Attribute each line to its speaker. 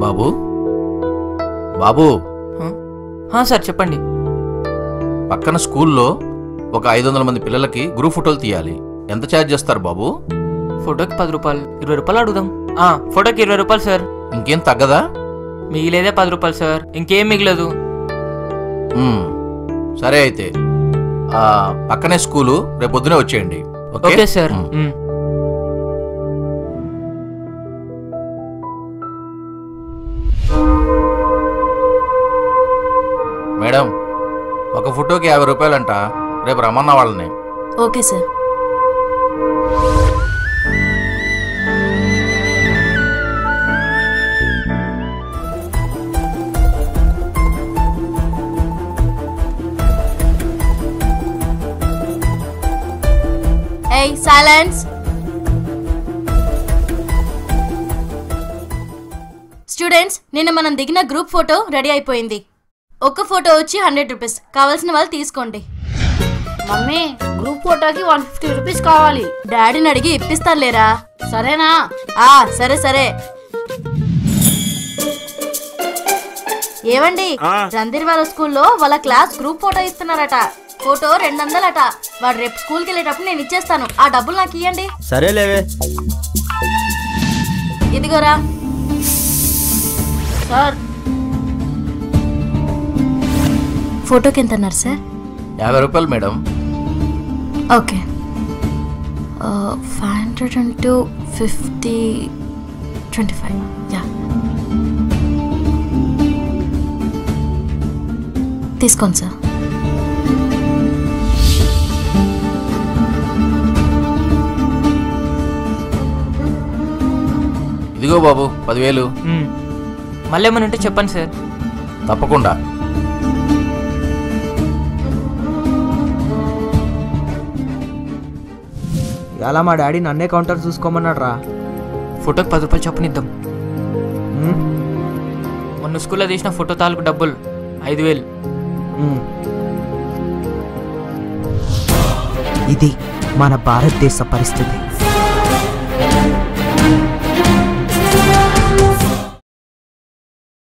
Speaker 1: బాబు బాబు
Speaker 2: sir చెప్పండి.
Speaker 1: పక్కన స్కూల్లో ఒక 500 మంది పిల్లలకి గ్రూప్ ఫోటోలు తీయాలి. ఎంత ఛార్జ్ చేస్తారు బాబు?
Speaker 2: ఫోటోకి 10 రూపాయలు, 20 రూపాయలు అడుగుదాం. ఫోటోకి 20 రూపాయలు సార్.
Speaker 1: ఇంకేం తగ్గదా?
Speaker 2: మిగిలేదే 10 రూపాయలు సార్, ఇంకేం మిగలదు.
Speaker 1: సరే అయితే పక్కనే స్కూలు, రేపు పొద్దునే వచ్చేయండి.
Speaker 2: Okay sir.
Speaker 1: మేడం, ఒక ఫోటోకి 50 రూపాయలంట. రేపు రమ్మన్న వాళ్ళని.
Speaker 3: Okay sir. Hey, silence. Students, నిన్న మనం దిగిన గ్రూప్ ఫోటో రెడీ అయిపోయింది. ఒక్క ఫోటో వచ్చి 100 రూపీస్. కావాల్సిన వాళ్ళు తీసుకోండి.
Speaker 4: మమ్మీ, గ్రూప్ ఫోటోకి 150 రూపీస్ కావాలి.
Speaker 3: డాడీని అడిగి ఇప్పిస్తాను లేరా?
Speaker 4: సరేనా?
Speaker 3: సరే సరే. ఏవండి, రంధీర్ వాళ్ళ స్కూల్లో వాళ్ళ క్లాస్ గ్రూప్ ఫోటో ఇస్తున్నారట. ఫోటో 200 వాడు రేపు స్కూల్కి వెళ్ళేటప్పుడు నేను ఇచ్చేస్తాను. ఆ డబ్బులు నాకు ఇవ్వండి.
Speaker 5: సరేలేవే.
Speaker 3: ఇదిగోరా.
Speaker 4: సార్,
Speaker 3: ఫోటోకి ఎంత అన్నారు సార్?
Speaker 1: 50 రూపాయలు మేడం.
Speaker 3: ఓకే. 500 50 25. యా, తీసుకోండి సార్.
Speaker 1: ఇదిగో బాబు 10,000.
Speaker 2: మళ్ళీ ఏమైనా ఉంటే చెప్పండి సార్.
Speaker 1: తప్పకుండా.
Speaker 5: ఇలా మా డాడీ నన్నే కౌంటర్ చూసుకోమన్నాడు రా.
Speaker 2: ఫోటోకి 10 రూపాయలు చొప్పునిద్దాం. మొన్న స్కూల్లో తీసిన ఫోటో తాలూకు డబ్బులు 5,000.
Speaker 5: ఇది మన భారతదేశ పరిస్థితి.